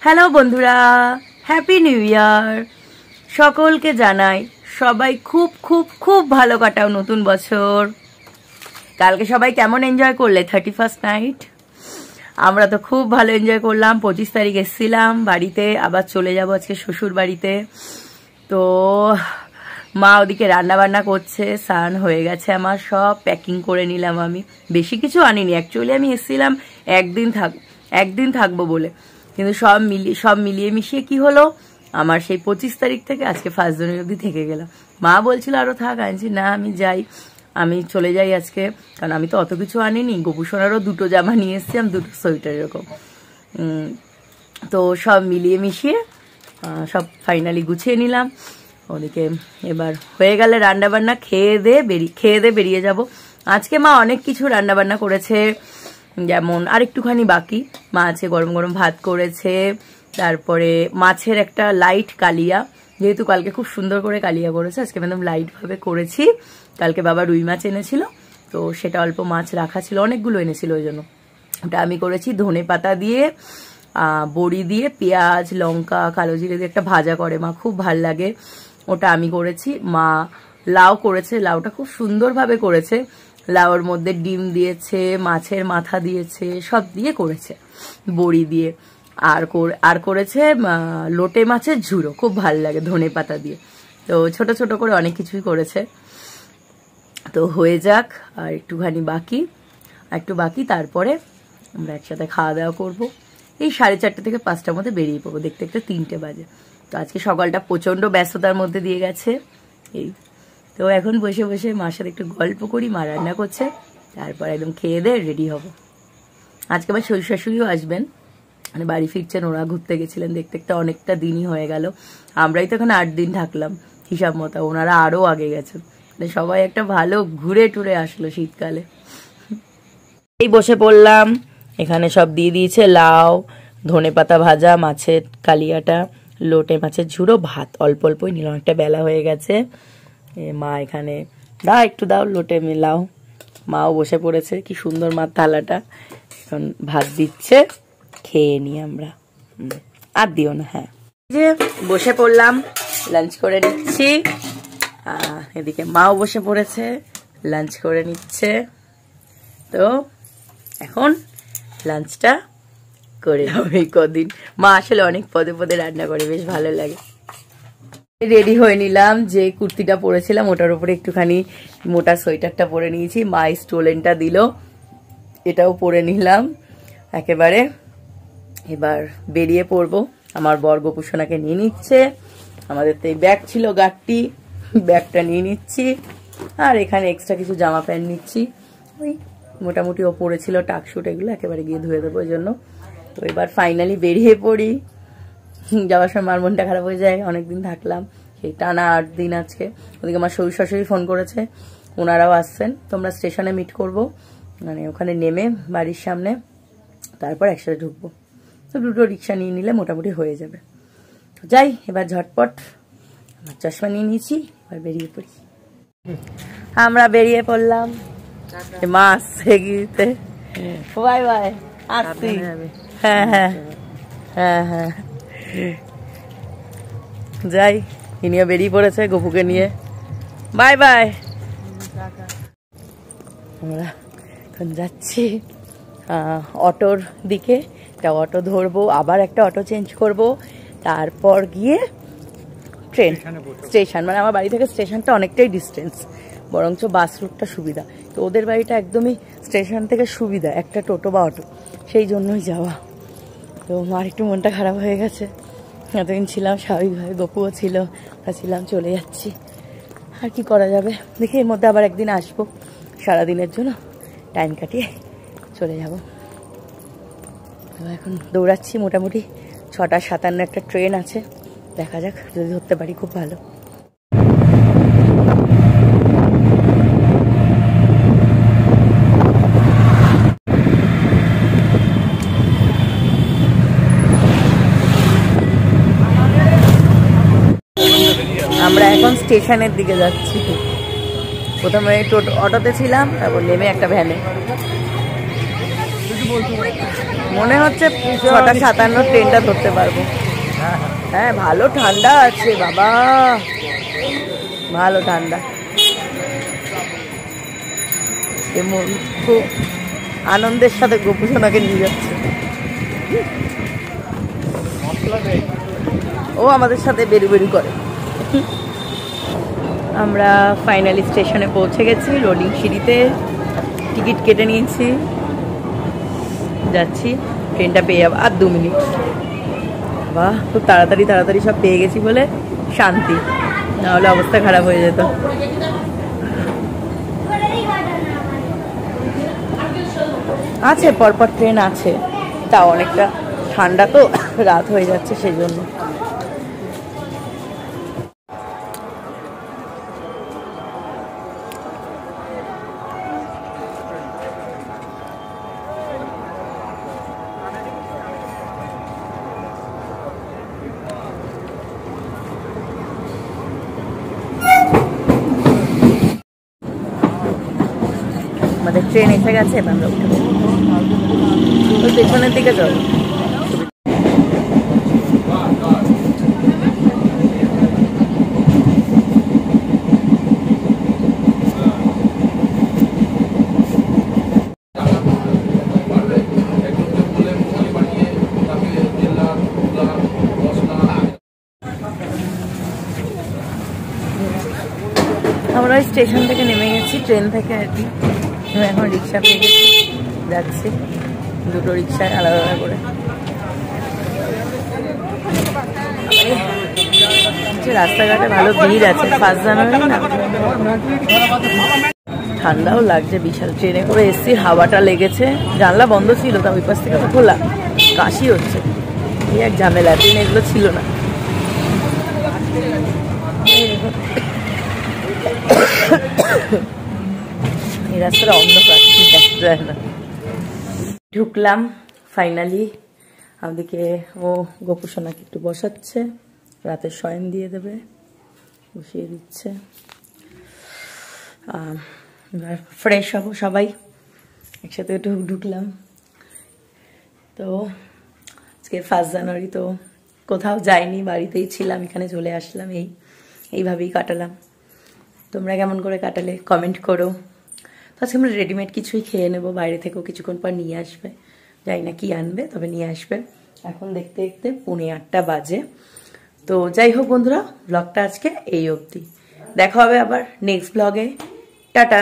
Hello বন্ধুরা, happy new year. সকলকে জানাই সবাই খুব খুব খুব ভালো কাটাও নতুন বছর। কালকে সবাই কেমন এনজয় করলে 31st নাইট? আমরা তো খুব ভালো এনজয় করলাম। 25 তারিখ এসেছিলাম বাড়িতে, আবার চলে যাব আজকে শ্বশুর বাড়িতে। তো মা ওদিকে রান্না বান্না করছে, স্নান হয়ে গেছে আমার, সব প্যাকিং করে নিলাম। আমি বেশি কিছু আনিনি, অ্যাকচুয়ালি আমি এসেছিলাম একদিন থাকবো বলে, কিন্তু সব মিলিয়ে মিশিয়ে কি হলো, আমার সেই 25 তারিখ থেকে আজকে 1 জানুয়ারি অবধি থেকে গেলাম। মা বলছিল আরো থাক, আনছি না আমি যাই, আমি চলে যাই আজকে, কারণ আমি তো অত কিছু আনিনি। গোপুসোনারও 2টো জামা নিয়ে এসেছিলাম, 2টো সোয়েটার এরকম। তো সব মিলিয়ে মিশিয়ে সব ফাইনালি গুছিয়ে নিলাম। ওদিকে এবার হয়ে গেলে রান্নাবান্না খেয়ে দিয়ে বেরিয়ে যাব। আজকে মা অনেক কিছু রান্নাবান্না করেছে, যেমন আর একটুখানি বাকি। মা আছে গরম গরম ভাত করেছে, তারপরে মাছের একটা লাইট কালিয়া, যেহেতু কালকে খুব সুন্দর করে কালিয়া করেছে, আজকে একদম লাইটভাবে করেছি। কালকে বাবা রুই মাছ এনেছিল, তো সেটা অল্প মাছ রাখা ছিল, অনেকগুলো এনেছিল, ওই জন্য ওটা আমি করেছি। ধনে পাতা দিয়ে, বড়ি দিয়ে, পেঁয়াজ লঙ্কা কালো জিরে দিয়ে একটা ভাজা করে মা, খুব ভাল লাগে, ওটা আমি করেছি। মা লাউ করেছে, লাউটা খুব সুন্দরভাবে করেছে। লাউর মধ্যে ডিম দিয়েছে, মাছের মাথা দিয়েছে, সব দিয়ে করেছে, বড়ি দিয়ে। আর করেছে লোটে মাছের ঝুড়ো, খুব ভাল লাগে ধনে পাতা দিয়ে। তো ছোট ছোট করে অনেক কিছুই করেছে। তো হয়ে যাক, আর একটু বাকি, তারপরে আমরা একসাথে খাওয়া দাওয়া করবো। এই 4:30 থেকে 5টার মধ্যে বেরিয়ে পড়বো, দেখতে দেখতে 3টে বাজে। তো আজকে সকালটা প্রচন্ড ব্যস্ততার মধ্যে দিয়ে গেছে। এই তো এখন বসে বসে মার সাথে একটু গল্প করি, মা রান্না করছে, তারপর একদম খেয়ে দিয়ে রেডি হব। আজকে আমার শ্বশুর শাশুড়িও আসবেন, মানে বাড়ি ফিরছেন, ওরা ঘুরতে গেছিলেন। দেখতে দেখতে অনেকটা দিনই হয়ে গেল। আমরাই তো এখানে 8 দিন থাকলাম হিসাব মতো, ওনারা আরো আগে গেছেন। মানে সবাই একটা ভালো ঘুরে টুরে আসলো শীতকালে। এই বসে পড়লাম, এখানে সব দিয়ে দিয়েছে, লাউ, ধনে পাতা ভাজা, মাছের কালিয়াটা, লোটে মাছের ঝুড়ো, ভাত অল্প অল্পই নিলাম, একটা বেলা হয়ে গেছে। মা এখানে একটু দাও লোটে লাউ, মাও বসে পড়েছে, কি সুন্দর মার থালাটা। এখন ভাত দিচ্ছে, খেয়ে নি আমরা, আর দিও না। হ্যাঁ, যে বসে পড়লাম, লাঞ্চ করে নিচ্ছি। এদিকে মাও বসে পড়েছে, লাঞ্চ করে নিচ্ছে। তো এখন লাঞ্চটা করে হবে। কদিন মা আসলে অনেক পদে পদে রান্না করে, বেশ ভালো লাগে। রেডি হয়ে নিলাম, যে কুর্তিটা পরেছিলাম ওটার উপরে একটুখানি মোটা সোয়েটারটা পরে নিয়েছি। মা স্টোলেনটা দিল, এটাও পরে নিলাম একেবারে। এবার বেরিয়ে পড়বো। আমার বর গোপুসোনাকে নিয়ে নিচ্ছে, আমাদের তো এই ব্যাগ ছিল গাড়টি, ব্যাগটা নিয়ে নিচ্ছি। আর এখানে এক্সট্রা কিছু জামা প্যান্ট নিচ্ছি, ওই মোটামুটি ও পরেছিল টাকশুট, এগুলো একেবারে গিয়ে ধুয়ে দেবো ওই জন্য। তো এবার ফাইনালি বেরিয়ে পড়ি। যাওয়ার সময় মার মনটা খারাপ হয়ে যায়, অনেকদিন থাকলাম, সেই টানা 8 দিন আজকে। ওদিকে আমার শ্বশুর শাশুড়ি ফোন করেছে, ওনারাও আসছেন। তোমরা স্টেশনে মিট করবো, মানে ওখানে নেমে বাড়ির সামনে, তারপর একসাথে ঢুকবো। তো 2টো রিক্সা নিয়ে নিলে মোটামুটি হয়ে যাবে। তো যাই এবার ঝটপট, আমার চশমা নিয়ে নিয়েছি, এবার বেরিয়ে পড়ি। আমরা বেরিয়ে পড়লাম, মাছ এগিয়ে। বাই বাই, আসছি। হ্যাঁ হ্যাঁ হ্যাঁ হ্যাঁ, যাই। ইনিও বেরিয়ে পড়েছে গপুকে নিয়ে, বাই বাই। আমরা এখন যাচ্ছি অটোর দিকে, একটা অটো ধরবো, আবার একটা অটো চেঞ্জ করব, তারপর গিয়ে ট্রেন স্টেশন। মানে আমার বাড়ি থেকে স্টেশনটা অনেকটাই ডিস্টেন্স, বরঞ্চ বাস রুটটা সুবিধা। তো ওদের বাড়িটা একদমই স্টেশন থেকে সুবিধা, একটা টোটো বা অটো, সেই জন্যই যাওয়া। তো আমার একটু মনটা খারাপ হয়ে গেছে, এতদিন ছিলাম স্বাভাবিকভাবে, গপুও ছিল, ছিলাম, চলে যাচ্ছি, আর কি করা যাবে। দেখি এর মধ্যে আবার একদিন আসবো, সারাদিনের জন্য টাইম কাটিয়ে চলে যাব। তো এখন দৌড়াচ্ছি, মোটামুটি 6:57 একটা ট্রেন আছে, দেখা যাক, যদি ধরতে পারি খুব ভালো। আমরা এখন স্টেশনের দিকে যাচ্ছি। প্রথমে অটোতে ছিলাম, তারপর নেমে একটা ভ্যানে। মনে হচ্ছে 6:57 ট্রেনটা ধরতে পারবো। হ্যাঁ ভালো ঠান্ডা আছে বাবা, ভালো ঠান্ডা। খুব আনন্দের সাথে গোপুসোনাকে নিয়ে যাচ্ছে। ও আমাদের সাথে বেরু বেরু করে। আমরা ফাইনালি স্টেশনে পৌঁছে গেছি, রোলিং সিঁড়িতে টিকিট কেটে নিয়েছি, যাচ্ছি। ট্রেনটা পেয়ে যাবো আর 2 মিনিট। বাহ, খুব তাড়াতাড়ি সব পেয়ে গেছি বলে শান্তি, নাহলে অবস্থা খারাপ হয়ে যেত। আছে পরপর ট্রেন আছে, তাও অনেকটা ঠান্ডা তো, রাত হয়ে যাচ্ছে সেই জন্য। আমাদের ট্রেন এসে গেছে, আমরা উঠে ওই পেছনের দিকে চলো। আমরা স্টেশন থেকে নেমে গেছি, ট্রেন থেকে আর কি। এখন রিক্সা পেয়ে গেছি, যাচ্ছি 2টো রিক্সায় আলাদা আলাদা করে। রাস্তাঘাটে ভালো ভিড় আছে, 1 জানুয়ারি না, ঠান্ডাও লাগছে বিশাল। ট্রেনে করে এসছি, হাওয়াটা লেগেছে, জানলা বন্ধ ছিল, তা ওই পাশ থেকে তো খোলা, কাশি হচ্ছে, এই এক ঝামেলা। ট্রেনে এগুলো ছিল না। এই রাস্তাটা অন্ধকার, দেখা যায় না। ঢুকলাম ফাইনালি। আমাদেরকে ও গোপুসোনাকে একটু বসাচ্ছে, রাতের শয়ন দিয়ে দেবে, বসিয়ে দিচ্ছে। এবার ফ্রেশ হবো সবাই একসাথে, ঢুকলাম। তো আজকে 1 জানুয়ারি, তো কোথাও যাইনি, বাড়িতেই ছিলাম, এখানে চলে আসলাম, এইভাবেই কাটালাম। তোমরা কেমন করে কাটালে কমেন্ট করো। তো আজকে আমরা রেডিমেড কিছুই খেয়ে নেবো, বাইরে থেকেও কিছুক্ষণ পর নিয়ে আসবে, জানি না কি আনবে, তবে নিয়ে আসবে। এখন দেখতে দেখতে 7:45 বাজে। তো যাই হোক বন্ধুরা, ব্লগটা আজকে এই অবধি। দেখা হবে আবার নেক্সট ব্লগে। টাটা।